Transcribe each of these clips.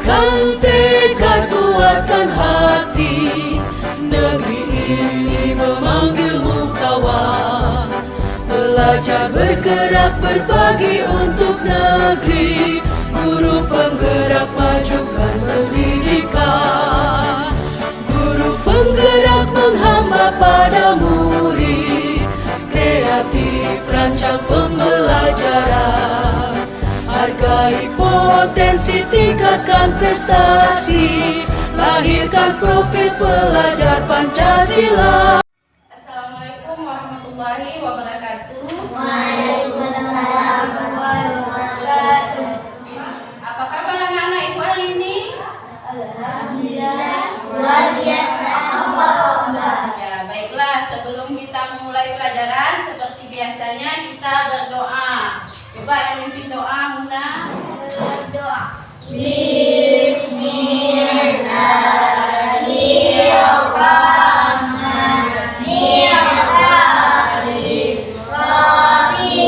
Kuatkan tekad, kuatkan hati. Negeri ini memanggilmu kawan. Belajar bergerak berbagi untuk negeri. Guru penggerak majukan pendidikan. Guru penggerak menghamba pada murid. Kreatif rancang pembelajaran. Hargai potensi, tingkatkan prestasi. Lahirkan profil pelajar Pancasila. Assalamualaikum warahmatullahi wabarakatuh. Waalaikumsalam warahmatullahi wabarakatuh. Apa kabar anak-anak ibu hari ini? Alhamdulillah, luar biasa. Ya, baiklah, sebelum kita memulai pelajaran seperti biasanya kita berdoa. Coba yang mimpin doa, Muna. Berdoa. Bismillahirrahmanirrahim. Rabbi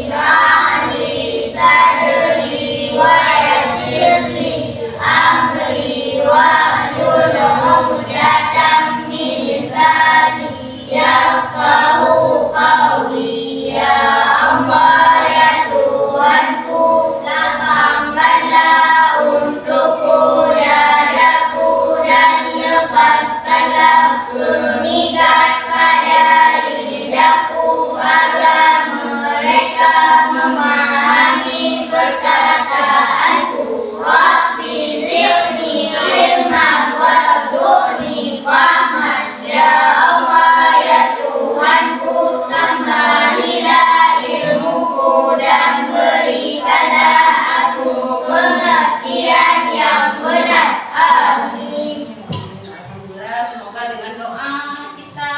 shrah li sadri wa yassir li amri wahlul 'uqdatam min lisani yafqahu qawli. Ya Allah, ya Tuhanku, lapangkanlah untukku dadaku dan lepaskanlah pengikat pada lidahku agar mereka memahami perkataanku. Rabbi zidni ilman warzuqni fahman. Ya Allah, ya Tuhanku, tambahlah ilmuku dan berikanlah aku pengertian yang benar. Amin. Alhamdulillah, semoga dengan doa kita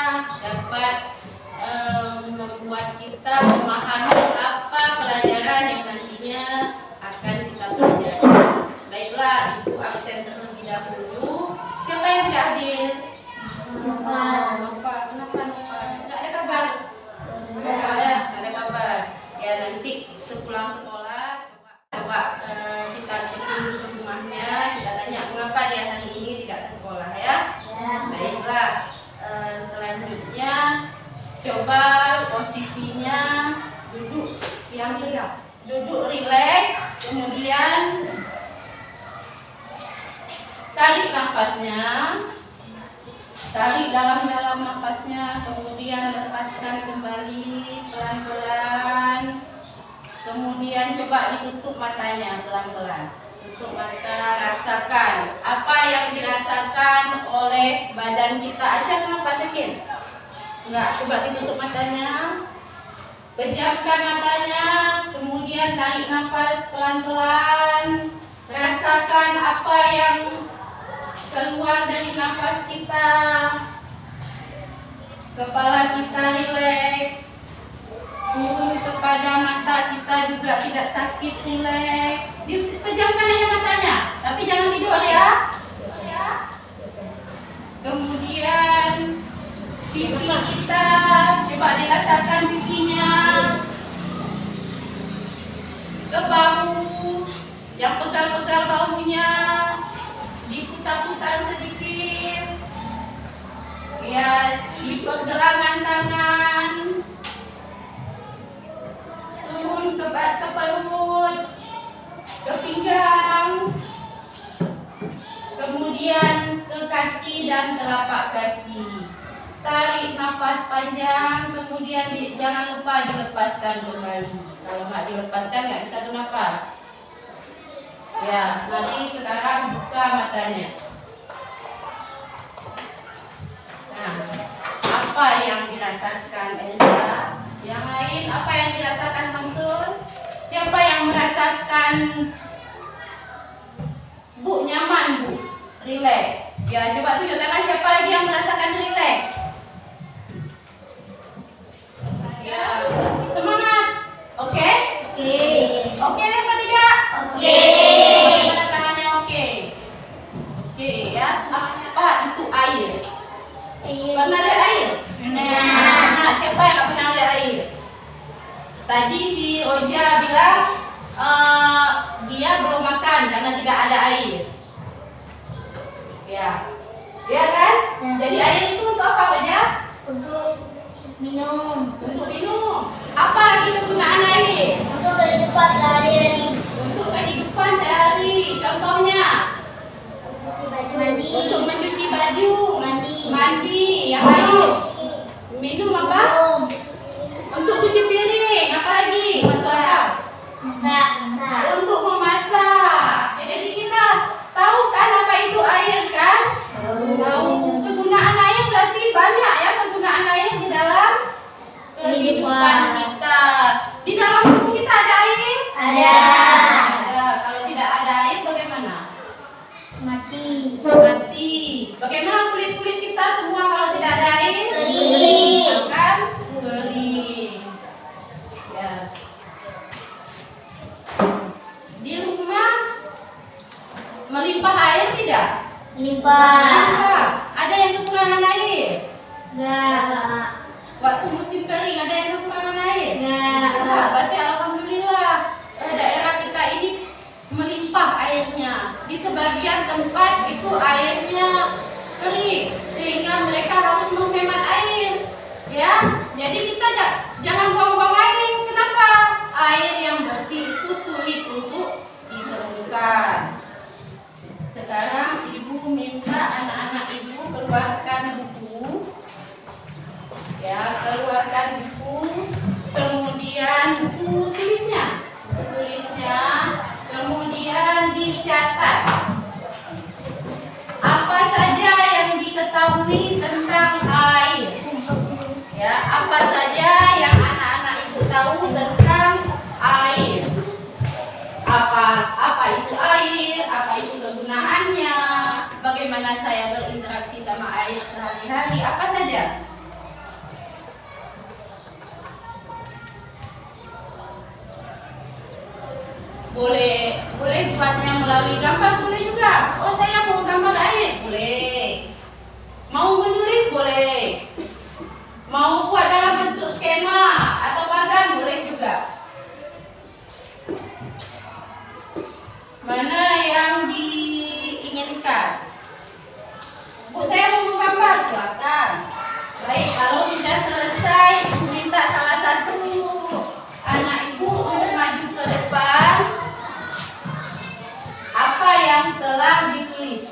dapat membuat kita memahami apa pelajaran yang nantinya akan kita pelajari. Baiklah, ibu absen terlebih dahulu. Siapa yang tidak hadir? Kenapa? Nggak ada kabar? Nggak ada kabar. Ya, nanti sepulang sekolah coba kita kunjungi ke rumahnya, kita tanya mengapa dia hari ini tidak ke sekolah ya. Baiklah, selanjutnya coba posisinya duduk yang tegak, duduk rileks, kemudian tarik nafasnya, tarik dalam-dalam nafasnya, kemudian lepaskan kembali pelan-pelan. Kemudian coba ditutup matanya pelan-pelan. Tutup mata, rasakan apa yang dirasakan oleh badan kita. Aja kenapa sakit? Enggak, coba ditutup matanya. Pejamkan matanya, kemudian tarik nafas pelan-pelan. Rasakan apa yang keluar dari nafas kita. Kepala kita rileks. Turun kepada mata kita juga tidak sakit, rileks. Pejamkan aja matanya, tapi jangan tidur ya. Kemudian pipi kita, coba dirasakan pipinya. Ke bahu, yang pegal-pegal bahunya, diputar-putar sedikit. Ya, di pergelangan tangan. Turun ke perut, ke pinggang, kemudian ke kaki dan telapak kaki. Tarik nafas panjang, kemudian jangan lupa dilepaskan kembali. Kalau nggak dilepaskan nggak bisa bernafas. Ya, mari sekarang buka matanya. Nah, apa yang dirasakan Elza? Yang lain apa yang dirasakan Mansur? Siapa yang merasakan Bu nyaman, Bu? Relax. Ya, coba tunjuk tangan siapa lagi yang merasakan relax? Ya, semangat. Oke? Oke. Oke deh, Pak Tiga? Oke. Bagaimana tangannya oke? Oke, ya. Apa itu air? Pernah lihat air? Nah, siapa yang nggak pernah lihat air? Tadi si Oja bilang dia belum makan karena tidak ada air. Ya, ya kan? Jadi air itu untuk apa saja? Untuk minum, Untuk minum. Apa lagi kegunaan air? untuk kehidupan sehari-hari, Untuk kehidupan sehari. Contohnya, mandi, untuk mencuci baju, mandi, mandi, yang lain. Minum apa? minum, Untuk cuci piring, apa lagi? Untuk apa? masak, Untuk memasak. Jadi kita tahu kan apa itu air kan? Tahu. Kegunaan air berarti banyak ya kegunaan air di dalam kehidupan kita. Di dalam tubuh kita ada air? ada, Ada. Kalau tidak ada air bagaimana? mati, Mati. Bagaimana kulit-kulit kita semua kalau tidak ada air? Kering. Akan kering. Ya. Di rumah melimpah air tidak? limpah, Melimpah. Ada yang kekurangan air? enggak, Waktu musim kering ada yang kekurangan air? enggak, Berarti alhamdulillah daerah kita ini melimpah airnya. Di sebagian tempat itu airnya kering sehingga mereka harus menghemat air. Ya, jadi kita jangan buang-buang air. Kenapa? Air yang bersih itu sulit untuk ditemukan. Sekarang ibu minta anak-anak ibu keluarkan buku. Ya, keluarkan buku. Kemudian buku tulisnya. Kemudian dicatat. Apa saja yang diketahui tentang air? Ya, apa saja yang anak-anak ibu tahu tentang air? Apa itu air? Apa itu kegunaannya? Bagaimana saya berinteraksi sama air sehari-hari? Apa saja? Boleh buatnya melalui gambar, boleh juga. Oh, saya mau gambar air, boleh. Mau menulis, boleh. Mau buat dalam bentuk skema atau bagan, boleh juga. Mana yang diinginkan? Bu, saya mau menggambar, silakan. Baik, kalau sudah selesai, ibu minta salah satu anak ibu untuk maju ke depan. Apa yang telah ditulis?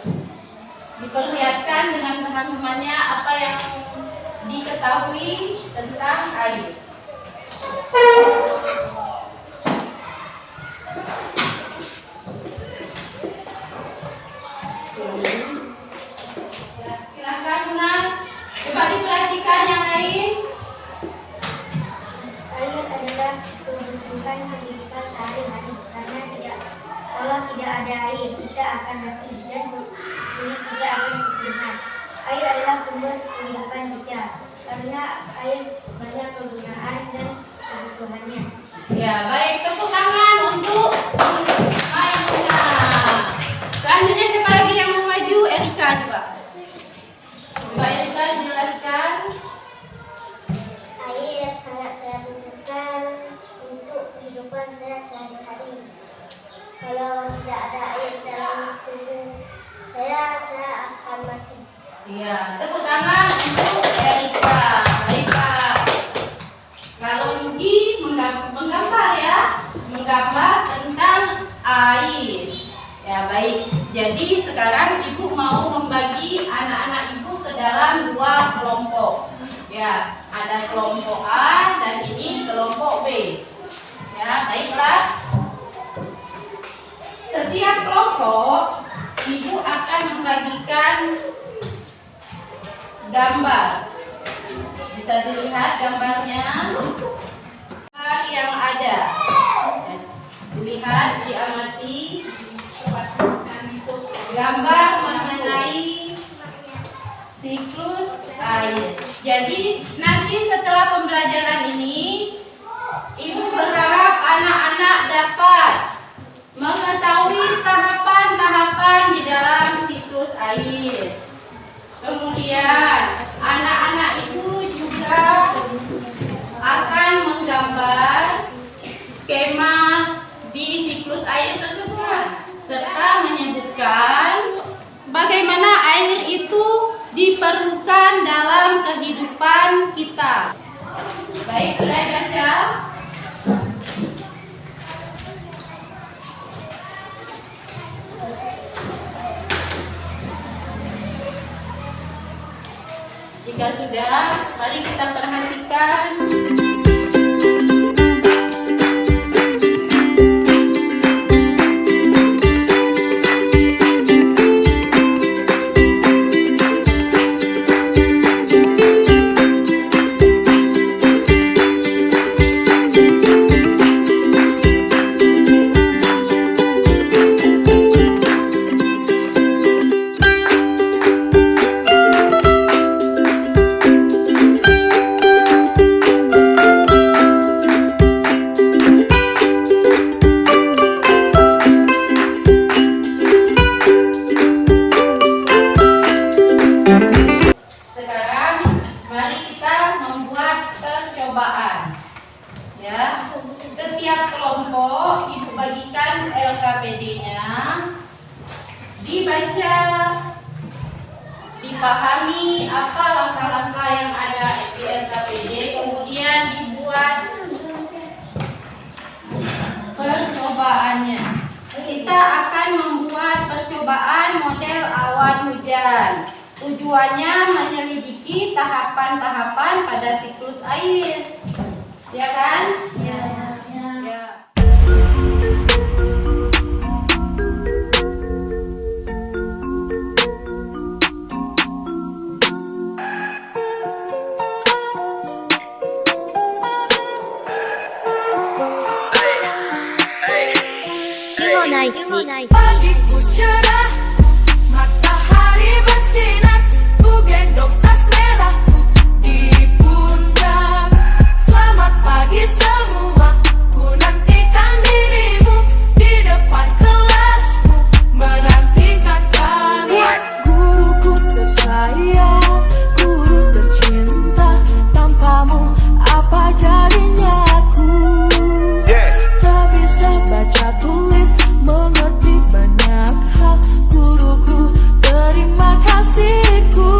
Diperlihatkan dengan pemahamannya apa yang diketahui tentang air. Silakan Nuna, coba diperhatikan yang lain. air adalah kebutuhan kehidupan sehari-hari karena kalau tidak ada air kita akan mati dan kulit tidak akan berfungsi. Air adalah sumber kehidupan kita karena air banyak kegunaan dan kebutuhannya. Ya, baik, tepuk tangan untuk Maimuna. Selanjutnya siapa lagi yang mau maju? Erika coba. Coba Erika dijelaskan. Air sangat saya butuhkan untuk kehidupan saya sehari-hari. Kalau tidak ada air dalam tubuh saya akan mati. Iya, tepuk tangan untuk Erika. Baik, Pak. Kalau Nugi menggambar ya, menggambar tentang air. Ya, baik. Jadi sekarang ibu mau membagi anak-anak ibu ke dalam dua kelompok. Ya, ada kelompok A dan ini kelompok B. Ya, baiklah. Setiap kelompok ibu akan membagikan gambar. Bisa dilihat gambarnya. Gambar yang ada. Dilihat, diamati. Gambar mengenai siklus air. Jadi nanti setelah pembelajaran ini, ibu berharap anak-anak dapat mengetahui tahapan-tahapan di dalam siklus air. Kemudian anak-anak ibu juga akan menggambar skema di siklus air tersebut serta menyebutkan bagaimana air itu diperlukan dalam kehidupan kita. Baik, sudah baca? Jika sudah, mari kita perhatikan. Ya, setiap kelompok ibu bagikan LKPD-nya, dibaca, dipahami apa langkah-langkah yang ada di LKPD, kemudian dibuat percobaannya. Kita akan membuat percobaan model awan hujan. Tujuannya menyelidiki tahapan-tahapan pada siklus air. Ya kan? Ya. Pagiku cerah, matahari bersinar, ku gendong tas merahku di pundak. Selamat pagi semua, ku nantikan dirimu di depan kelasmu, menantikan kamu. Guruku tersayang, guru tercinta, tanpamu apa jadinya aku? Tak bisa baca tulis, mengerti banyak hal, guruku terima kasihku.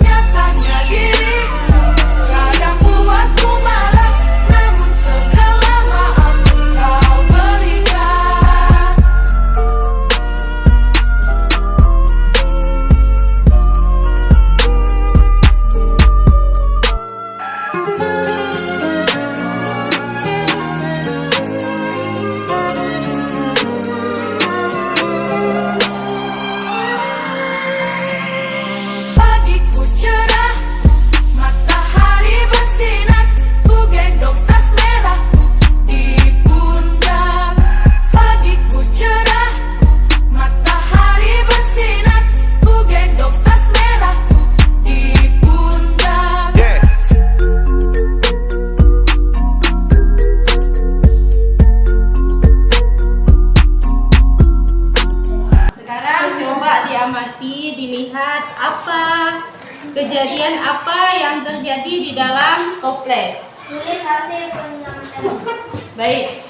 Nyatanya diriku kadang buatku marah, namun segala maaf kau berikan. Pagiku cerah, matahari bersinar, ku gendong tas merahku di pundak. Pagiku cerah, matahari bersinar, ku gendong tas merahku di pundak. Sekarang coba diamati, dilihat kejadian apa yang terjadi di dalam toples. Tulis hasil pengamatan. Baik,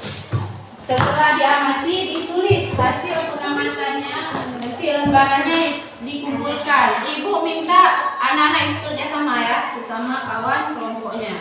setelah diamati ditulis hasil pengamatannya, nanti lembarannya dikumpulkan. Ibu minta anak-anak ibu kerjasama ya, sesama kawan kelompoknya.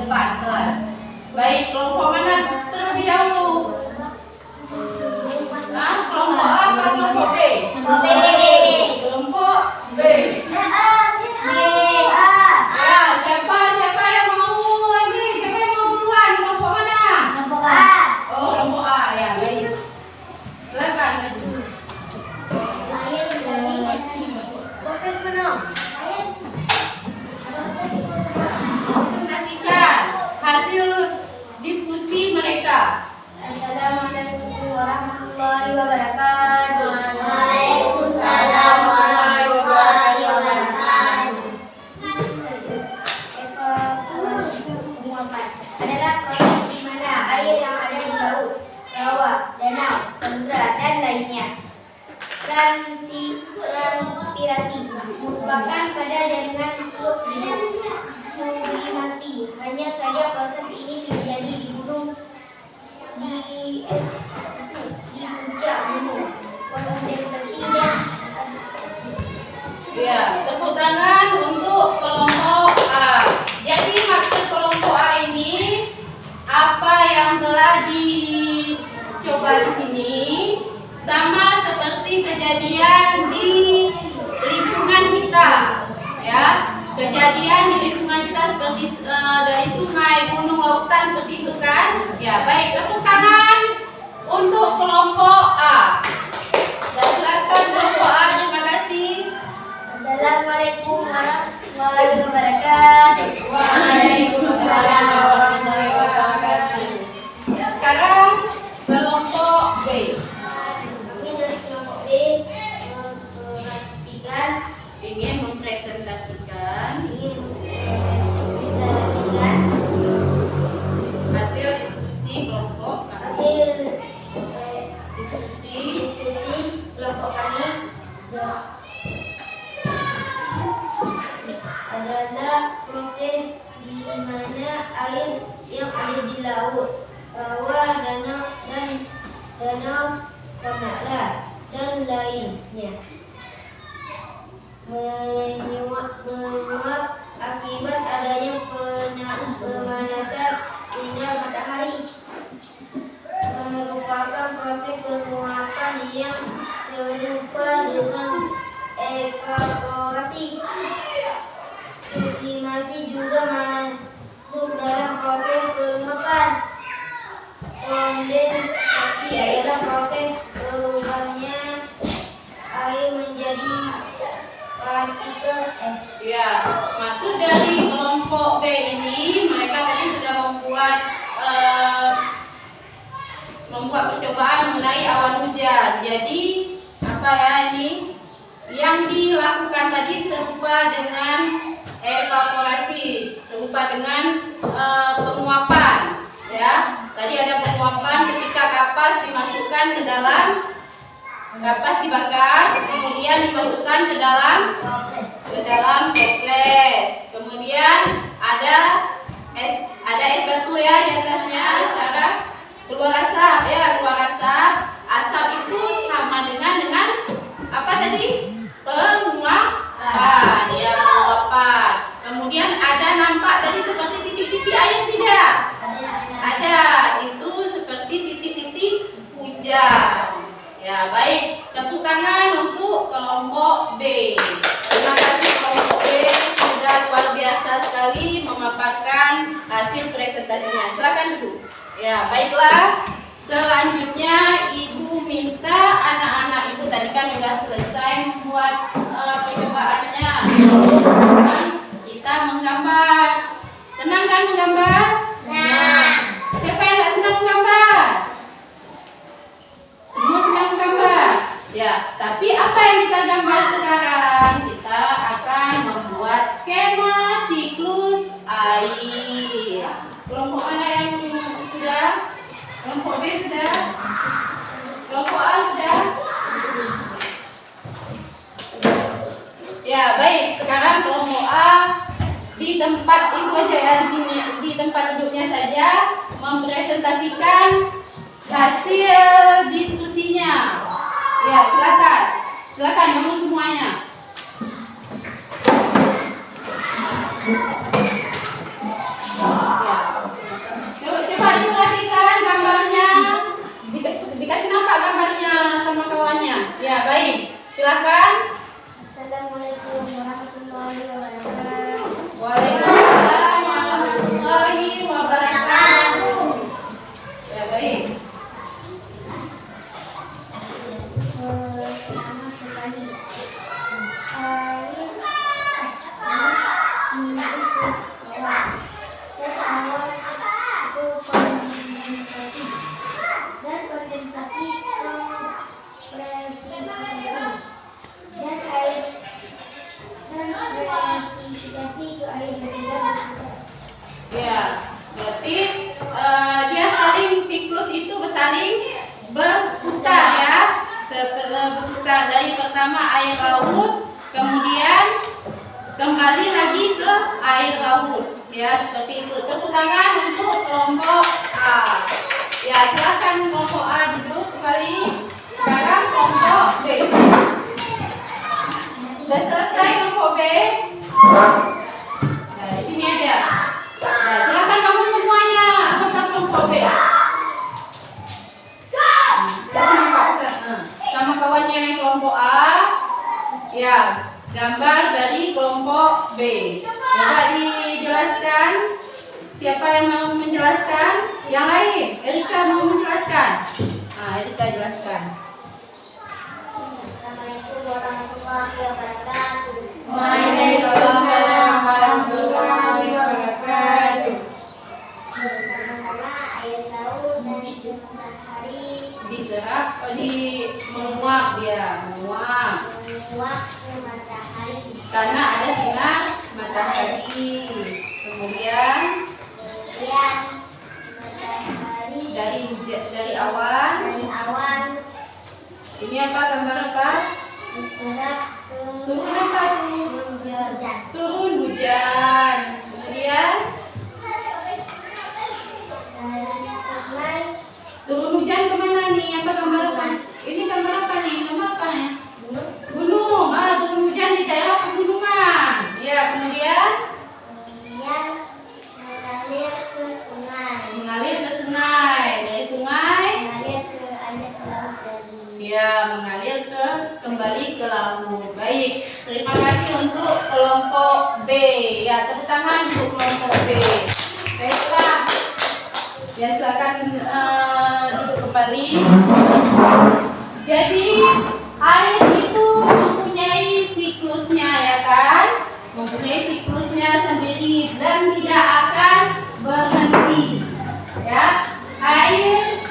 depan kelas. Baik, kelompok mana terlebih dahulu? Kelompok A atau kelompok B? Kelompok B. Ya, siapa yang mau ini? Siapa yang mau duluan? Kelompok mana? Oh, kelompok A ya, baik. Silakan maju. Presentasikan hasil diskusi mereka. Assalamualaikum warahmatullahi wabarakatuh. Waalaikumsalam warahmatullahi wabarakatuh. Penguapan adalah proses di mana air yang ada di laut, rawa, danau, samudra, dan lainnya. Transpirasi merupakan pada jaringan makhluk hidup. Sublimasi hanya saja proses ini terjadi di gunung, di es, di puncak gunung. Kondensasi dan Ya, tepuk tangan untuk kelompok A. Jadi maksud kelompok A ini apa yang telah dicoba di sini sama seperti kejadian di lingkungan kita, ya. Kejadian di lingkungan kita seperti dari sungai, gunung, lautan seperti itu kan? Ya, baik. Tepuk tangan untuk kelompok A. Dan silakan kelompok A, terima kasih. Assalamualaikum warahmatullahi wabarakatuh. Waalaikumsalam warahmatullahi wabarakatuh. Ya, sekarang kelompok B. Kami dari kelompok B Ingin mempresentasikan hasil diskusi kelompok diskusi kelompok kami adalah proses di mana air yang ada di laut, rawa, danau, samudra, dan lainnya menguap akibat adanya pemanasan sinar matahari. Merupakan proses penguapan yang serupa dengan evaporasi. Sublimasi juga masuk dalam proses penguapan. Kondensasi adalah proses berubahnya air menjadi partikel es. Ya, maksud dari kelompok B ini mereka tadi sudah membuat percobaan mengenai awan hujan. Jadi apa ya ini? Yang dilakukan tadi serupa dengan evaporasi, serupa dengan penguapan. Ya, tadi ada penguapan ketika kapas dimasukkan ke dalam kapas dibakar, kemudian dimasukkan ke dalam toples. Kemudian ada es batu ya di atasnya. Sekarang keluar asap ya, asap itu sama dengan apa tadi? Penguapan ya, penguapan. Kemudian ada nampak tadi seperti titik-titik air tidak? Ada, itu seperti titik-titik hujan. Ya, baik. Tepuk tangan untuk kelompok B. Terima kasih kelompok B sudah luar biasa sekali memaparkan hasil presentasinya. Silakan dulu. Ya, baiklah. Selanjutnya Ibu minta anak-anak itu tadi kan sudah selesai membuat percobaannya. Kita menggambar. Senang kan menggambar? Senang. Siapa yang nggak senang menggambar? Semua senang menggambar. Ya, tapi apa yang kita gambar sekarang? Kita akan membuat skema siklus air. Kelompok mana yang sudah? Kelompok B sudah? Kelompok A sudah? Ya, baik. Sekarang kelompok A di tempat itu aja ya, di sini di tempat duduknya saja mempresentasikan hasil diskusinya. Ya, silakan bangun semuanya. Ya, Silakan. Assalamualaikum warahmatullahi wabarakatuh. Waalaikumsalam warahmatullahi wabarakatuh. Ya, baik. Pertama sekali, air minum lewat dan awal itu kondensasi dan kondensasi presipitasasi dan air dan presipitasasi ke air ketiga berputar. Ya, berarti dia saling siklus itu bersaling berputar ya. Berputar dari pertama air laut, kemudian kembali lagi ke air laut. Ya, seperti itu. Tepuk tangan untuk kelompok A. Ya, silakan kelompok A duduk kembali. Sekarang kelompok B. Sudah selesai kelompok B? Nah, di sini aja. Nah, silakan bangun semuanya anggota kelompok B. Sama kawannya yang kelompok A. Ya, gambar dari kelompok B. Coba dijelaskan. Siapa yang mau menjelaskan? Yang lain. Erika mau menjelaskan. Nah, Erika jelaskan. Assalamualaikum warahmatullahi wabarakatuh. Waalaikumsalam warahmatullahi wabarakatuh. Pertama-tama air laut dan matahari Diserap, menguap dia, menguap. menguap ke matahari. Karena ada sinar matahari. Kemudian Matahari dari awan. dari awan Ini apa, gambar apa? diserap ke Turun apa tuh? hujan. Turun hujan. Kemudian Dari sungai turun hujan kemana nih? Apa gambar apa? Ini gambar apa nih? Gambar apa nih? gunung, Gunung. Turun hujan di daerah pegunungan. Ya, kemudian mengalir ke sungai, mengalir ke sungai. Dari sungai, mengalir ke laut dan ya, mengalir kembali ke laut. Baik, terima kasih untuk kelompok B. Ya, tepuk tangan untuk kelompok B. Baiklah. Ya, silakan duduk kembali. Jadi, air itu mempunyai siklusnya, ya kan? Mempunyai siklusnya sendiri dan tidak akan berhenti. Ya, air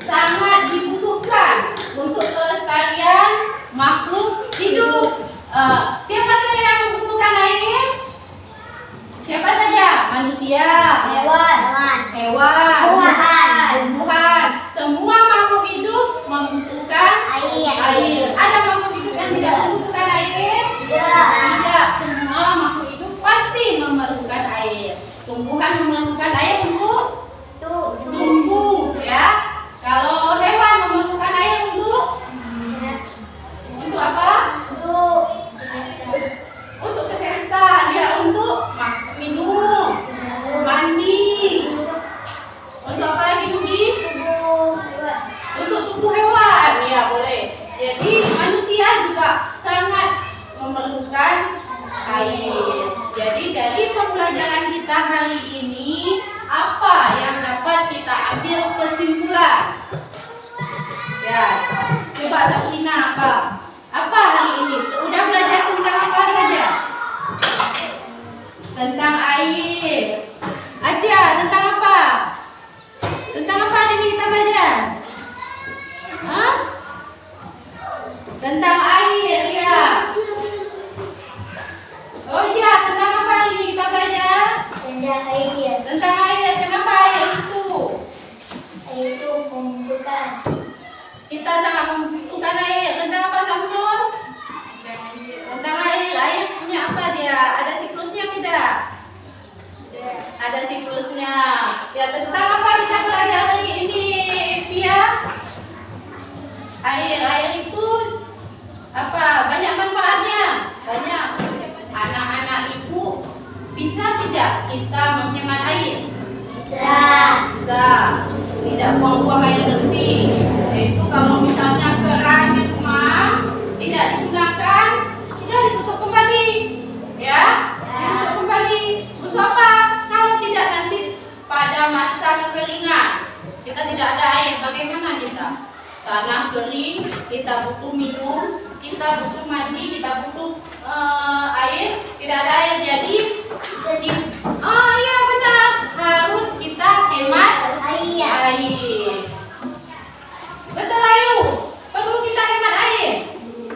sangat dibutuhkan untuk kelestarian makhluk hidup. Siapa saja yang membutuhkan air? Siapa saja? Manusia, hewan, hewan, Tumbuhan. tumbuhan. Semua makhluk hidup membutuhkan air. Ada makhluk hidup yang tidak membutuhkan air? Tidak. Semua makhluk hidup pasti memerlukan air. Tumbuhan memerlukan air untuk tumbuh, ya. Kalau hewan memerlukan air untuk apa? Untuk kesehatan, ya, untuk minum, mandi. Untuk apa lagi Budi? Untuk tubuh hewan, ya boleh. Jadi manusia juga sangat memerlukan air. Jadi dari pembelajaran kita hari ini, apa yang dapat kita ambil kesimpulan? Ya, coba Sabrina apa? Apa hari ini? Udah belajar tentang apa saja? Tentang air. Aja, tentang apa? Tentang apa hari ini kita belajar? Hah? Tentang air, ya. Oh iya, tentang apa hari ini kita belajar? Tentang air. Kenapa air itu? Kita sangat membutuhkan air. Tentang apa, Samsul? Tentang air. Air punya apa dia? Ada siklusnya tidak? Ada siklusnya. Ya, tentang apa kita belajar hari ini, Pia? Air itu apa? Banyak manfaatnya. Banyak. Anak-anak ibu, bisa tidak kita menghemat air? Bisa. Tidak buang-buang air bersih. Yaitu kalau misalnya keran di rumah kekeringan, kita tidak ada air, bagaimana kita? Tanah kering, kita butuh minum, kita butuh mandi, kita butuh air, tidak ada air, jadi oh iya benar, harus kita hemat air. Betul Ayu, perlu kita hemat air?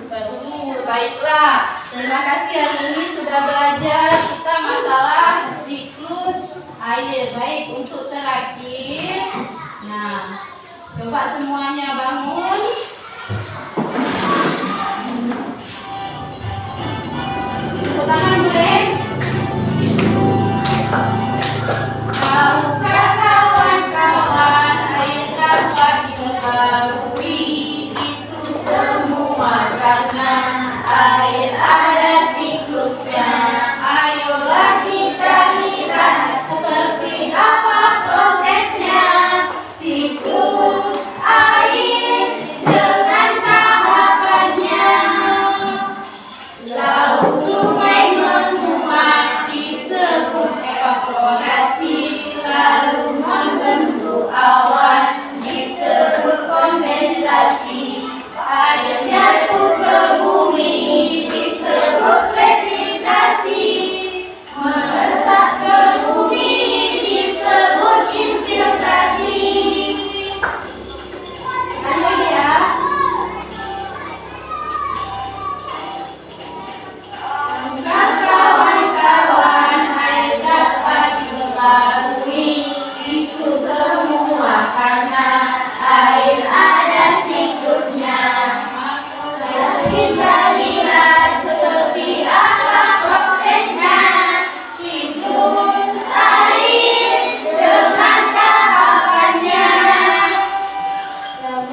Perlu, baiklah. Terima kasih hari ini sudah belajar kita masalah siklus air. Baik, untuk terakhir, nah, coba semuanya bangun. Tepuk tangan boleh? Tahukah kawan-kawan air dapat diperbarui, itu semua karena air ada siklusnya. Ayolah kita lihat seperti apa prosesnya. Siklus air dengan tahapannya. Laut sungai menguap disebut evaporasi, lalu membentuk awan disebut kondensasi. Air jatuh ke bumi disebut presitasi, meresap ke bumi disebut infiltrasi. Lanjut ya. Kawan-kawan, air dapat diperbarui, itu semua karena air ada siklusnya. Kita lihat seperti apa prosesnya. Siklus air dengan tahapannya.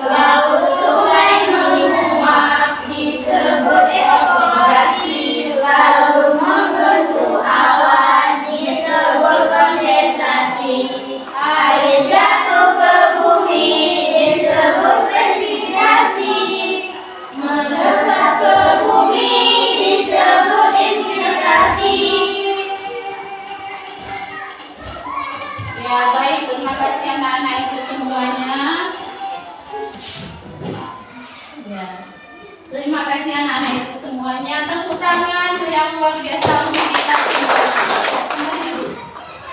Laut sungai menguap disebut evaporasi, lalu membentuk awan disebut kondensasi. Air jatuh ke bumi disebut presitasi, meresap ke bumi disebut infiltrasi. Ya baik, terima kasih anak-anak itu semuanya. Ya. Terima kasih anak-anak itu semuanya. Tepuk tangan yang luar biasa untuk kita semua.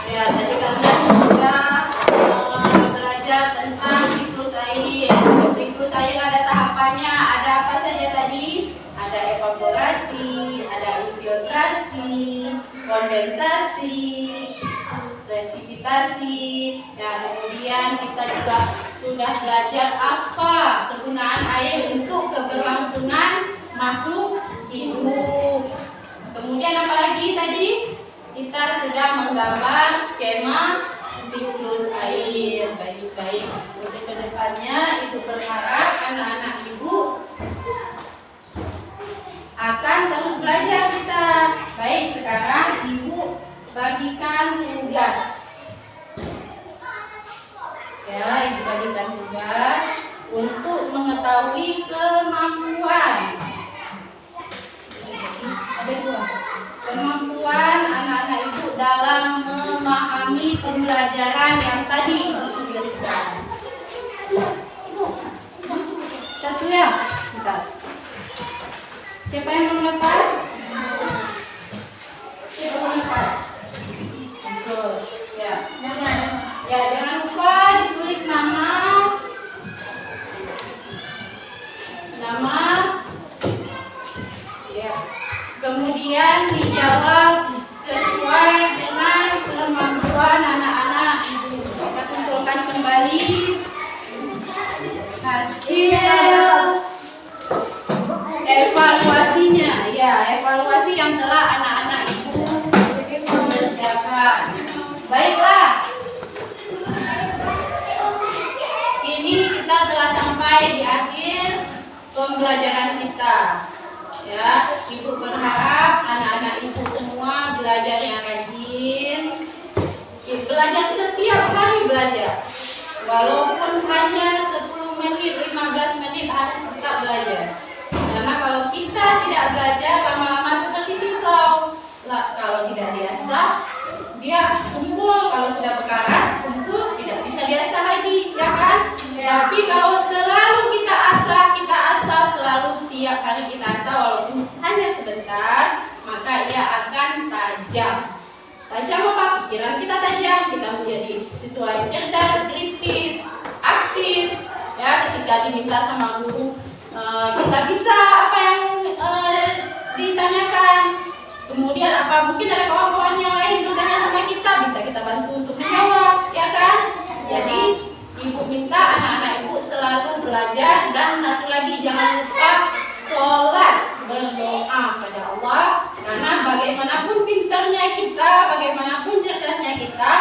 Ya, tadi kalian sudah belajar tentang siklus air. Siklus air ada tahapannya. Ada apa saja tadi? Ada evaporasi, ada infiltrasi, kondensasi, presipitasi. Ya, kemudian kita juga sudah belajar apa kegunaan air untuk keberlangsungan makhluk hidup. Kemudian apa lagi tadi? Kita sudah menggambar skema siklus air. Baik-baik. Untuk kedepannya itu berharap anak-anak ibu akan terus belajar kita. Baik, sekarang ibu bagikan tugas. Ya, ibu bagikan tugas untuk mengetahui kemampuan. Ada dua. Kemampuan anak-anak ibu dalam memahami pembelajaran yang tadi diberikan. Satu ya, kita. Siapa yang mau lepas? Siapa mau lepas? Betul. Ya. Ya, jangan lupa ditulis nama. Ya. Kemudian dijawab sesuai dengan kemampuan anak-anak ibu. Kita kumpulkan kembali hasil evaluasinya. Ya, evaluasi yang telah anak-anak ibu kerjakan. Baiklah. Ini kita telah sampai di akhir pembelajaran kita. Ya, ibu berharap anak-anak ibu semua belajar yang rajin, belajar setiap hari belajar, walaupun hanya 10 menit, 15 menit harus tetap belajar. Karena kalau kita tidak belajar lama-lama seperti pisau, kalau tidak diasah dia kumpul, kalau sudah berkarat kumpul tidak bisa dia Tapi kalau selalu kita asah selalu tiap kali kita asah walaupun hanya sebentar, maka ia akan tajam. Tajam apa? Pikiran kita tajam, kita menjadi siswa yang cerdas, kritis, aktif. Ya, ketika diminta sama guru, kita bisa apa yang ditanyakan. Kemudian apa mungkin ada kawan-kawan yang lain bertanya sama kita, bisa kita bantu untuk menjawab, ya kan? Jadi ibu minta anak-anak ibu selalu belajar, dan satu lagi jangan lupa sholat, berdoa pada Allah. Karena bagaimanapun pintarnya kita, bagaimanapun cerdasnya kita,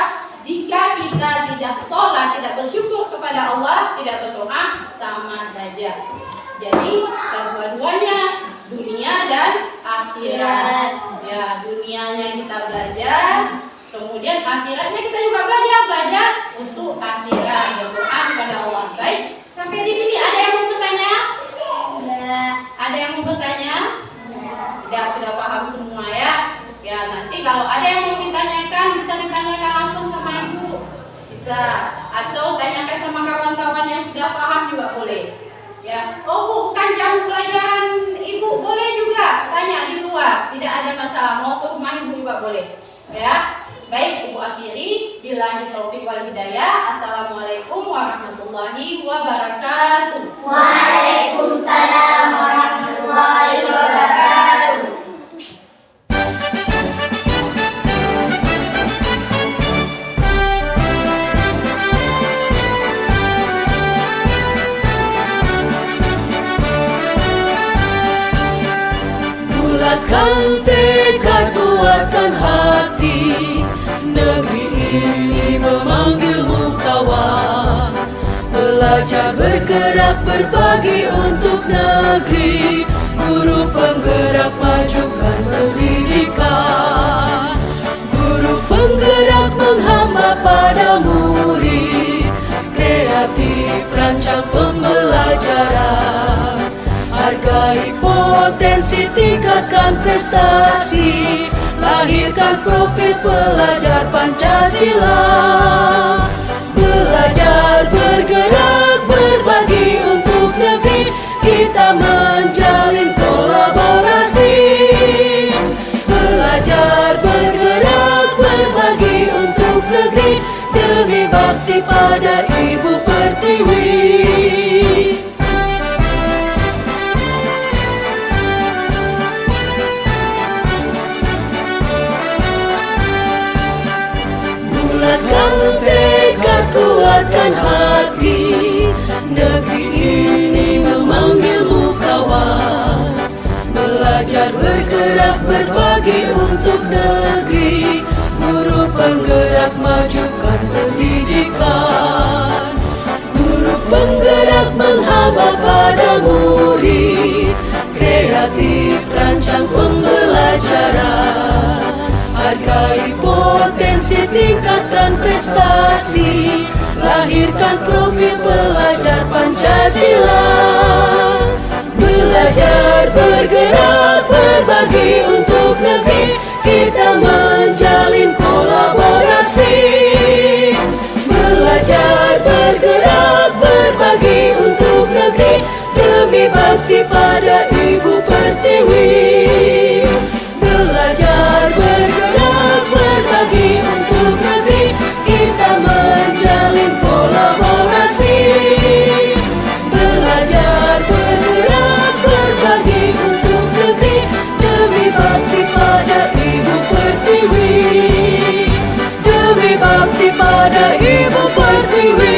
jika kita tidak sholat, tidak bersyukur kepada Allah, tidak berdoa, sama saja. Jadi kedua-duanya, dunia dan akhirat. Ya, dunianya kita belajar, kemudian akhiratnya kita juga belajar untuk akhirat, berdoa kepada Allah. Baik, sampai di sini ada yang mau bertanya? Ada yang mau bertanya? Tidak, sudah paham semua ya. Ya, nanti kalau ada yang mau ditanyakan, bisa ditanyakan langsung sama ibu, bisa, atau tanyakan sama kawan-kawan yang sudah paham juga boleh. Ya, oh Bu, bukan jam pelajaran ibu, boleh juga tanya di luar, tidak ada masalah, mau ke rumah ibu juga boleh. Ya, baik, ibu akhiri, billahi taufiq wal hidayah. Assalamualaikum warahmatullahi wabarakatuh. Waalaikumsalam warahmatullahi wabarakatuh. Bulatkan tekad, kuatkan hati, negeri ini memanggilmu kawan. Belajar, bergerak, berbagi untuk negeri, guru penggerak majukan pendidikan. Guru penggerak menghamba pada murid, kreatif rancang pembelajaran. Hargai potensi, tingkatkan prestasi, lahirkan profil pelajar Pancasila. Belajar, bergerak, berbagi untuk negeri, kita menjalin kolaborasi. Belajar, bergerak, berbagi untuk negeri, demi bakti pada Ibu Pertiwi. Bulatkan tekad, kuatkan hati, negeri ini memanggilmu kawan. Belajar, bergerak, berbagi untuk negeri, guru penggerak majukan pendidikan. Guru penggerak menghamba pada murid, kreatif rancang pembelajaran. Hargai potensi, tingkatkan prestasi, lahirkan profil pelajar Pancasila. Belajar, bergerak, berbagi untuk negeri, kita menjalin kolaborasi. Belajar, bergerak, berbagi untuk negeri, demi bakti pada Ibu Pertiwi. Belajar, bergerak, berbagi untuk negeri, kita menjalin kolaborasi. Belajar, bergerak, berbagi untuk negeri, demi bakti pada Ibu Pertiwi. Demi bakti pada Ibu Pertiwi.